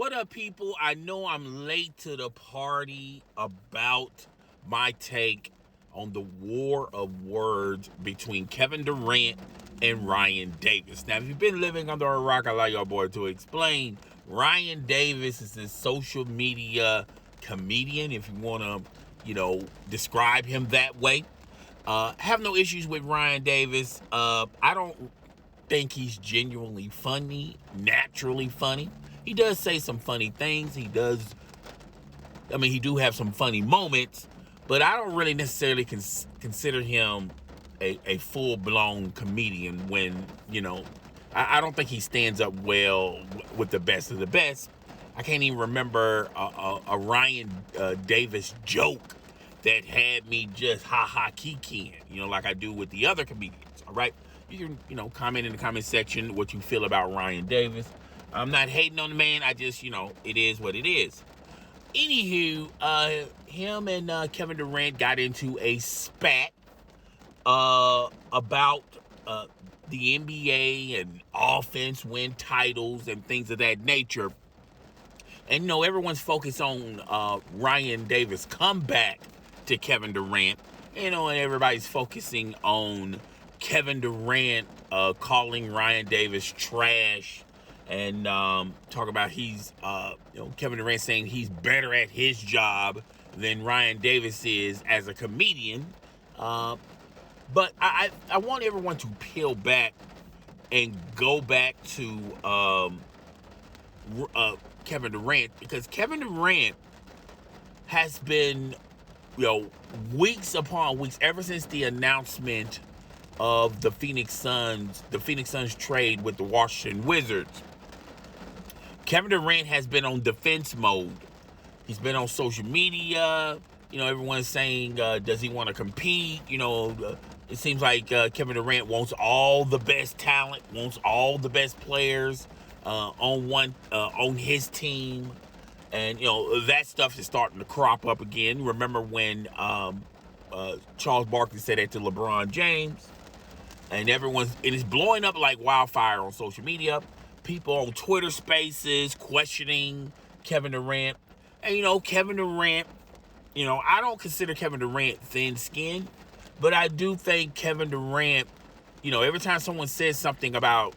What up, people? I know I'm late to the party about my take on the war of words between Kevin Durant and Ryan Davis. Now, if you've been living under a rock, I'd like your boy to explain. Ryan Davis is a social media comedian, if you want to, describe him that way. Have no issues with Ryan Davis. I don't think he's genuinely funny, naturally funny. He does say some funny things. He do have some funny moments, but I don't really necessarily consider him a full-blown comedian when, I don't think he stands up well with the best of the best. I can't even remember a Ryan Davis joke that had me just ha-ha kikiing, like I do with the other comedians, all right? You can, comment in the comment section what you feel about Ryan Davis. I'm not hating on the man. I just, it is what it is. Anywho, him and Kevin Durant got into a spat about the NBA and offense, win titles, and things of that nature. And, everyone's focused on Ryan Davis' comeback to Kevin Durant. And everybody's focusing on Kevin Durant calling Ryan Davis trash and talk about Kevin Durant saying he's better at his job than Ryan Davis is as a comedian. But I want everyone to peel back and go back to Kevin Durant, because Kevin Durant has been, weeks upon weeks, ever since the announcement of the Phoenix Suns trade with the Washington Wizards. Kevin Durant has been on defense mode. He's been on social media. Everyone's saying, does he want to compete? It seems like Kevin Durant wants all the best talent, wants all the best players on his team. And, that stuff is starting to crop up again. Remember when Charles Barkley said that to LeBron James? And it is blowing up like wildfire on social media. People on Twitter Spaces questioning Kevin Durant. And, Kevin Durant, I don't consider Kevin Durant thin-skinned, but I do think Kevin Durant, every time someone says something about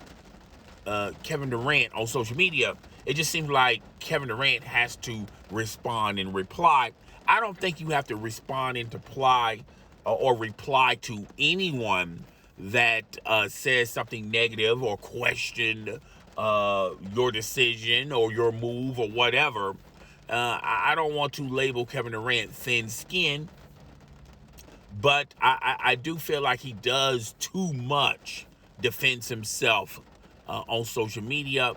Kevin Durant on social media, it just seems like Kevin Durant has to respond and reply. I don't think you have to respond and reply to anyone that says something negative or questioned your decision or your move or whatever. I don't want to label Kevin Durant thin-skinned, but I do feel like he does too much defense himself on social media.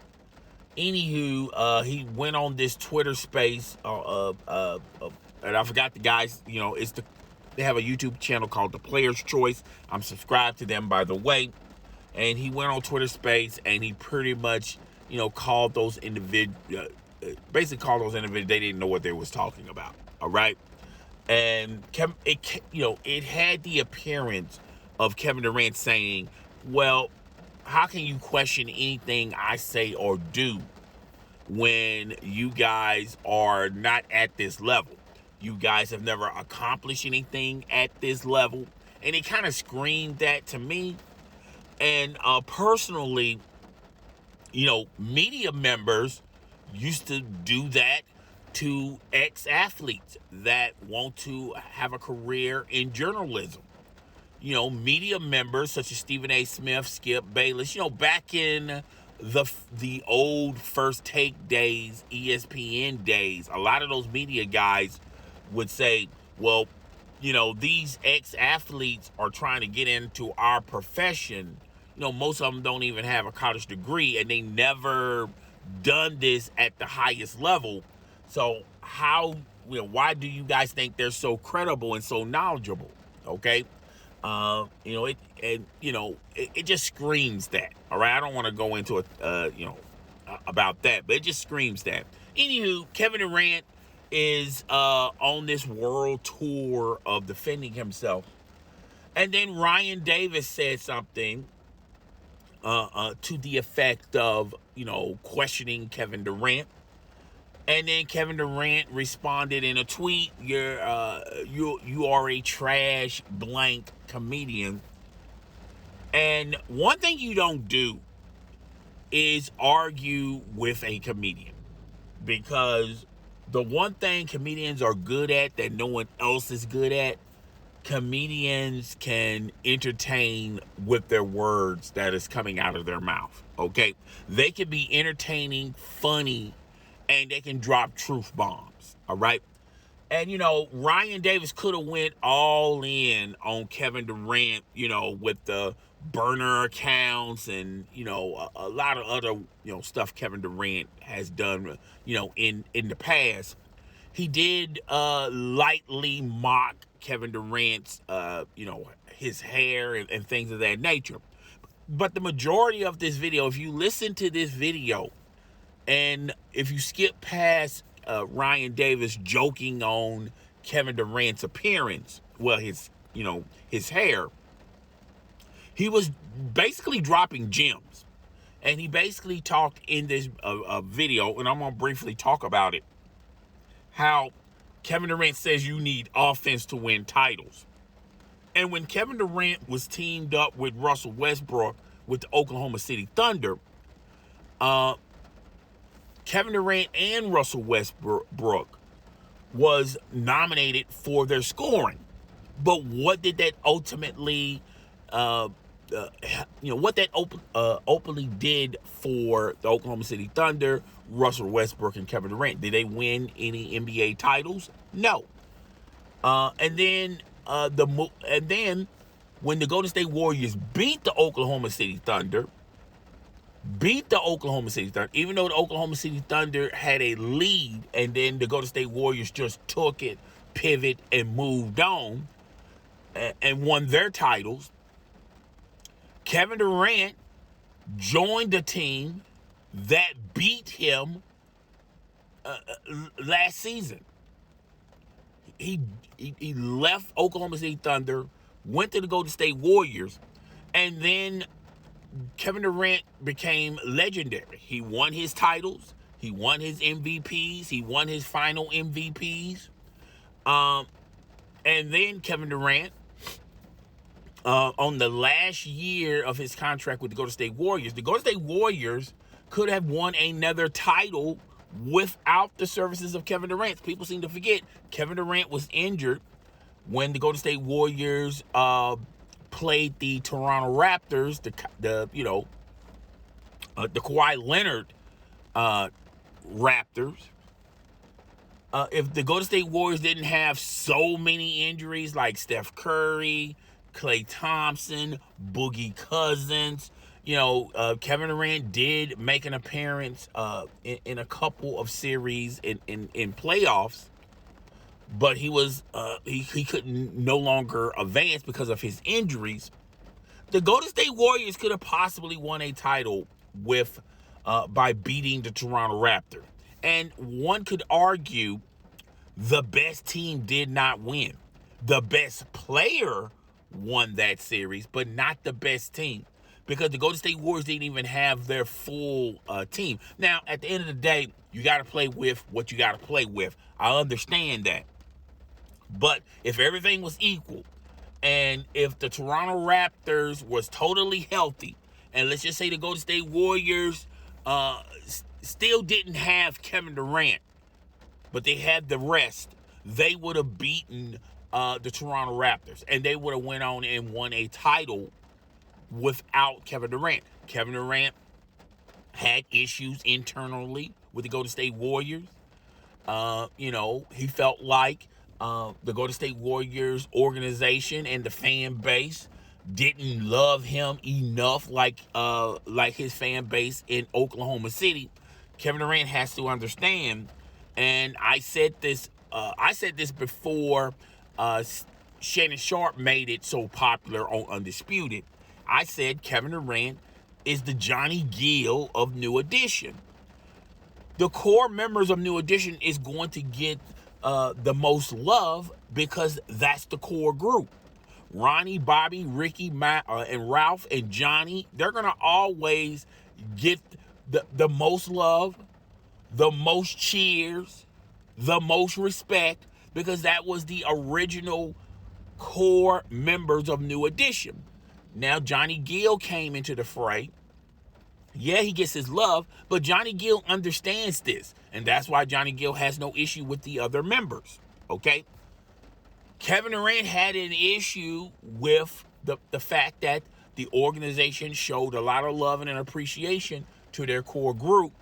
Anywho, he went on this Twitter space, and I forgot the guys. They have a YouTube channel called The Player's Choice. I'm subscribed to them, by the way. And he went on Twitter space and he pretty much, called those individuals. Basically, called those individuals. They didn't know what they was talking about. All right, and it had the appearance of Kevin Durant saying, "Well, how can you question anything I say or do when you guys are not at this level? You guys have never accomplished anything at this level." And it kind of screamed that to me. And personally, media members used to do that to ex-athletes that want to have a career in journalism. Media members such as Stephen A. Smith, Skip Bayless, back in the old First Take days, ESPN days, a lot of those media guys would say, well, these ex-athletes are trying to get into our profession. Most of them don't even have a college degree, and they never done this at the highest level. So why do you guys think they're so credible and so knowledgeable? Okay. It just screams that. All right. I don't want to go into it, about that, but it just screams that. Anywho, Kevin Durant is on this world tour of defending himself. And then Ryan Davis said something to the effect of, questioning Kevin Durant. And then Kevin Durant responded in a tweet, you are a trash blank comedian. And one thing you don't do is argue with a comedian, because the one thing comedians are good at that no one else is good at, comedians can entertain with their words that is coming out of their mouth. Okay, they can be entertaining, funny, and they can drop truth bombs. All right. And, Ryan Davis could have went all in on Kevin Durant, with the burner accounts and, a lot of other, stuff Kevin Durant has done, in the past. He did lightly mock Kevin Durant's, his hair and things of that nature. But the majority of this video, if you listen to this video, and if you skip past Ryan Davis joking on Kevin Durant's appearance, well, his hair, he was basically dropping gems. And he basically talked in this video, and I'm going to briefly talk about it, how Kevin Durant says you need offense to win titles. And when Kevin Durant was teamed up with Russell Westbrook with the Oklahoma City Thunder, Kevin Durant and Russell Westbrook was nominated for their scoring. But what did that ultimately, what that openly did for the Oklahoma City Thunder, Russell Westbrook and Kevin Durant? Did they win any NBA titles? No. And then when the Golden State Warriors beat the Oklahoma City Thunder, even though the Oklahoma City Thunder had a lead, and then the Golden State Warriors just took it, pivot, and moved on, and won their titles, Kevin Durant joined the team that beat him last season. He left Oklahoma City Thunder, went to the Golden State Warriors, and then Kevin Durant became legendary. He won his titles. He won his MVPs. He won his final MVPs. And then Kevin Durant, on the last year of his contract with the Golden State Warriors could have won another title without the services of Kevin Durant. People seem to forget Kevin Durant was injured when the Golden State Warriors played the Toronto Raptors, the Kawhi Leonard Raptors. If the Golden State Warriors didn't have so many injuries like Steph Curry, Klay Thompson, Boogie Cousins, Kevin Durant did make an appearance in a couple of series in playoffs, but he was he couldn't no longer advance because of his injuries. The Golden State Warriors could have possibly won a title with by beating the Toronto Raptors. And one could argue the best team did not win. The best player won that series, but not the best team, because the Golden State Warriors didn't even have their full team. Now, at the end of the day, you got to play with what you got to play with. I understand that. But if everything was equal, and if the Toronto Raptors was totally healthy, and let's just say the Golden State Warriors still didn't have Kevin Durant, but they had the rest, they would have beaten the Toronto Raptors, and they would have went on and won a title without Kevin Durant. Kevin Durant had issues internally with the Golden State Warriors. He felt like the Golden State Warriors organization and the fan base didn't love him enough like his fan base in Oklahoma City. Kevin Durant has to understand, and I said this before Shannon Sharp made it so popular on Undisputed. I said Kevin Durant is the Johnny Gill of New Edition. The core members of New Edition is going to get the most love because that's the core group. Ronnie, Bobby, Ricky, Matt, and Ralph and Johnny, they're going to always get the most love, the most cheers, the most respect, because that was the original core members of New Edition. Now Johnny Gill came into the fray. Yeah, he gets his love, but Johnny Gill understands this, and that's why Johnny Gill has no issue with the other members, okay? Kevin Durant had an issue with the fact that the organization showed a lot of love and an appreciation to their core group,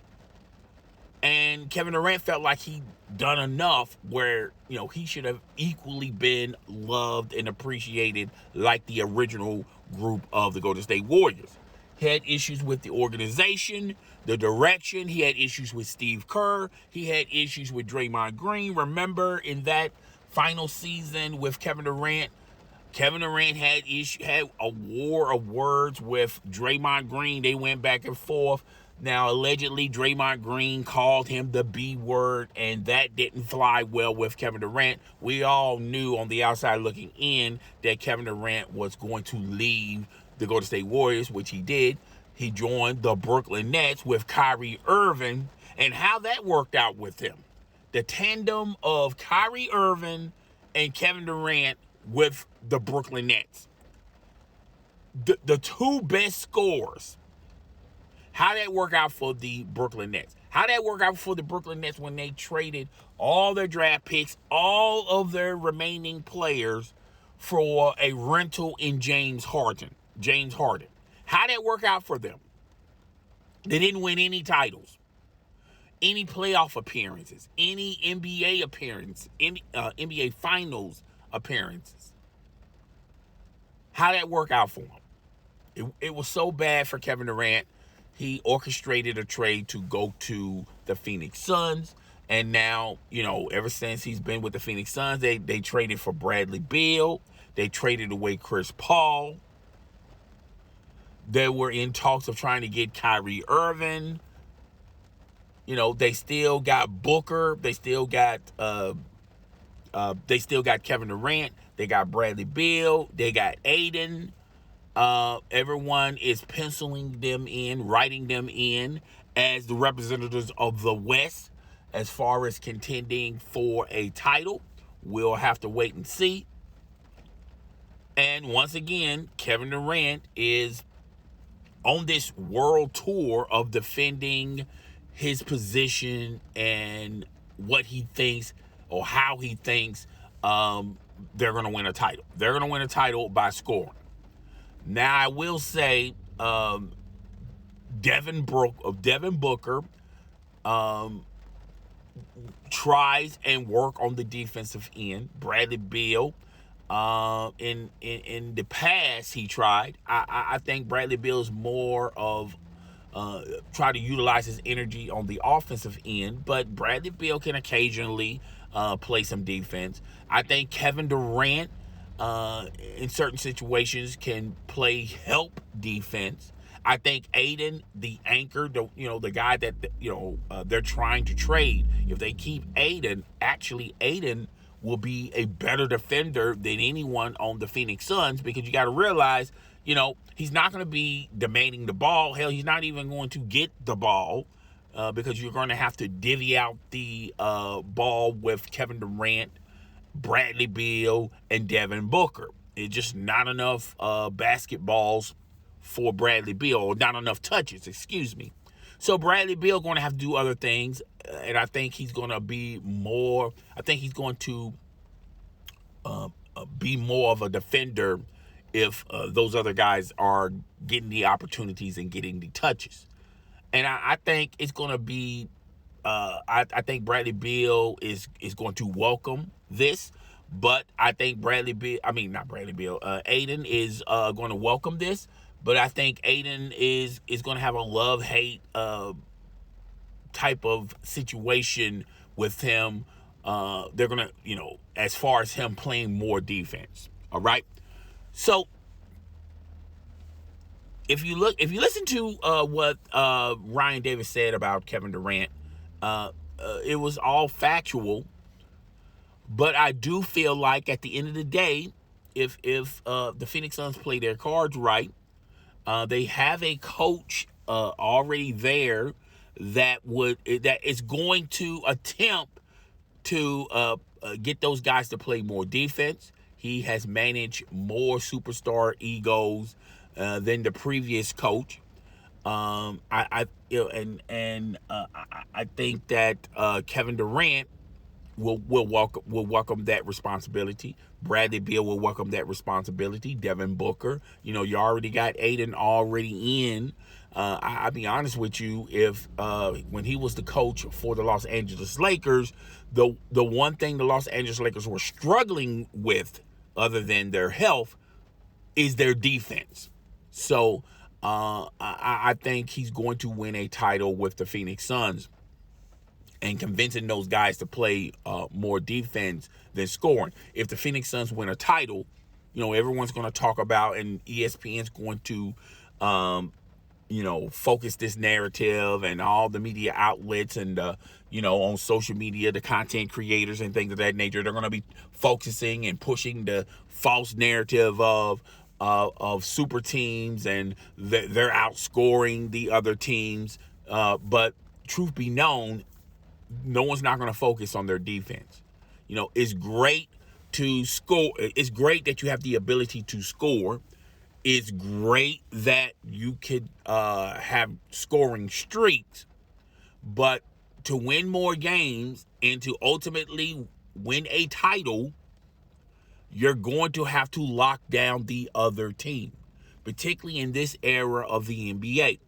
and Kevin Durant felt like he'd done enough where, he should have equally been loved and appreciated like the original group of the Golden State Warriors. He had issues with the organization, the direction. He had issues with Steve Kerr. He had issues with Draymond Green. Remember in that final season with Kevin Durant had a war of words with Draymond Green. They went back and forth. Now, allegedly, Draymond Green called him the B word, and that didn't fly well with Kevin Durant. We all knew on the outside looking in that Kevin Durant was going to leave the Golden State Warriors, which he did. He joined the Brooklyn Nets with Kyrie Irving, and how that worked out with him. The tandem of Kyrie Irving and Kevin Durant with the Brooklyn Nets. The two best scorers. How that work out for the Brooklyn Nets? How that work out for the Brooklyn Nets when they traded all their draft picks, all of their remaining players for a rental in James Harden. How that work out for them? They didn't win any titles, any playoff appearances, any NBA appearance, NBA Finals appearances. How that work out for them? It was so bad for Kevin Durant. He orchestrated a trade to go to the Phoenix Suns. And now, ever since he's been with the Phoenix Suns, they traded for Bradley Beal. They traded away Chris Paul. They were in talks of trying to get Kyrie Irving. They still got Booker. They still got Kevin Durant. They got Bradley Beal. They got Aiden. Everyone is penciling them in, writing them in as the representatives of the West as far as contending for a title. We'll have to wait and see. And once again, Kevin Durant is on this world tour of defending his position and what he thinks or how he thinks they're going to win a title. They're going to win a title by scoring. Now, I will say Devin Booker tries and work on the defensive end. Bradley Beal, in the past, he tried. I think Bradley Beal is more of try to utilize his energy on the offensive end, but Bradley Beal can occasionally play some defense. I think Kevin Durant, in certain situations, can play help defense. I think Aiden, the anchor, the guy that they're trying to trade, if they keep Aiden, actually Aiden will be a better defender than anyone on the Phoenix Suns, because you got to realize, he's not going to be demanding the ball. Hell, he's not even going to get the ball because you're going to have to divvy out the ball with Kevin Durant, Bradley Beal, and Devin Booker. It's just not enough basketballs for Bradley Beal, or not enough touches, excuse me. So Bradley Beal going to have to do other things, and I think he's going to be more. I think he's going to be more of a defender if those other guys are getting the opportunities and getting the touches. And I think it's going to be. I think Bradley Beal is going to welcome this, but I think Aiden is going to welcome this. But I think Aiden is going to have a love-hate type of situation with him. They're going to, as far as him playing more defense. All right. So if you listen to what Ryan Davis said about Kevin Durant, it was all factual. But I do feel like at the end of the day, if the Phoenix Suns play their cards right, they have a coach already there that is going to attempt to get those guys to play more defense. He has managed more superstar egos than the previous coach. I think that Kevin Durant will welcome that responsibility. Bradley Beal will welcome that responsibility. Devin Booker, you already got Aiden already in. I'll be honest with you, if when he was the coach for the Los Angeles Lakers, the one thing the Los Angeles Lakers were struggling with, other than their health, is their defense. So I think he's going to win a title with the Phoenix Suns, and convincing those guys to play more defense than scoring. If the Phoenix Suns win a title, everyone's going to talk about, and ESPN's going to, focus this narrative, and all the media outlets and, on social media, the content creators and things of that nature, they're going to be focusing and pushing the false narrative of super teams, and they're outscoring the other teams. But truth be known, no one's not going to focus on their defense. It's great to score. It's great that you have the ability to score. It's great that you could have scoring streaks, but to win more games and to ultimately win a title, you're going to have to lock down the other team, particularly in this era of the NBA.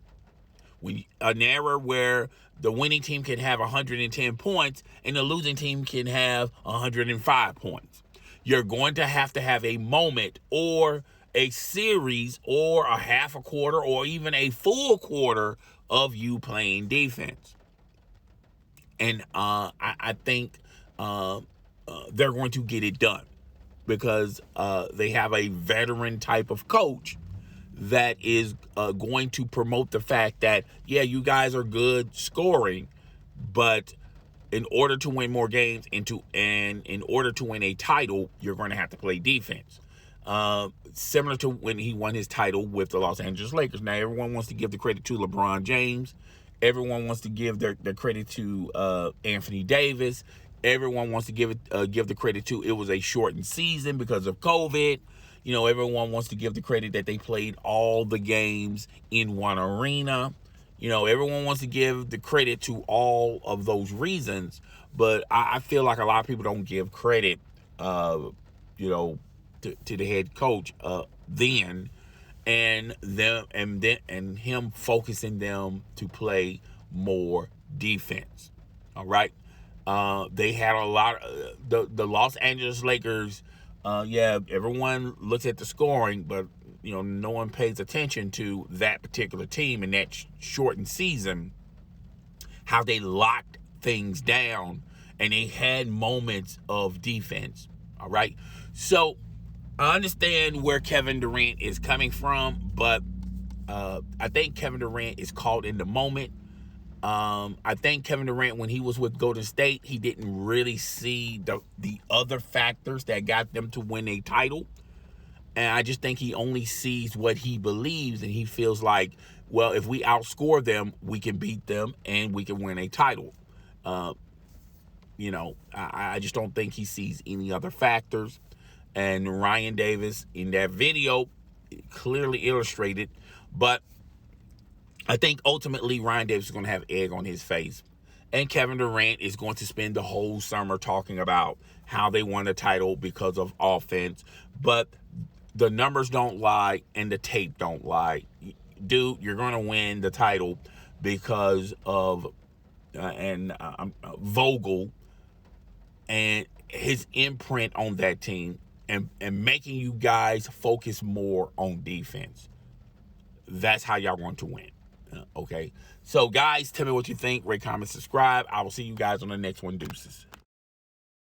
An era where the winning team can have 110 points and the losing team can have 105 points. You're going to have a moment, or a series, or a half a quarter, or even a full quarter of you playing defense. And I think they're going to get it done, because they have a veteran type of coach that is going to promote the fact that, yeah, you guys are good scoring, but in order to win more games and in order to win a title, you're going to have to play defense. Similar to when he won his title with the Los Angeles Lakers. Now, everyone wants to give the credit to LeBron James. Everyone wants to give their credit to Anthony Davis. Everyone wants to give the credit to, it was a shortened season because of COVID. Everyone wants to give the credit that they played all the games in one arena. Everyone wants to give the credit to all of those reasons, but I feel like a lot of people don't give credit, to the head coach then, and him focusing them to play more defense. All right. They had a lot of the Los Angeles Lakers. Everyone looks at the scoring, but no one pays attention to that particular team in that shortened season, how they locked things down and they had moments of defense. All right. So I understand where Kevin Durant is coming from, but I think Kevin Durant is caught in the moment. I think Kevin Durant, when he was with Golden State, he didn't really see the other factors that got them to win a title. And I just think he only sees what he believes, and he feels like, well, if we outscore them, we can beat them and we can win a title. I just don't think he sees any other factors. And Ryan Davis in that video clearly illustrated, but I think ultimately Ryan Davis is going to have egg on his face. And Kevin Durant is going to spend the whole summer talking about how they won the title because of offense. But the numbers don't lie and the tape don't lie. Dude, you're going to win the title because of Vogel and his imprint on that team, and making you guys focus more on defense. That's how y'all want to win. Okay, so guys, tell me what you think. Rate, comment, subscribe. I will see you guys on the next one. Deuces.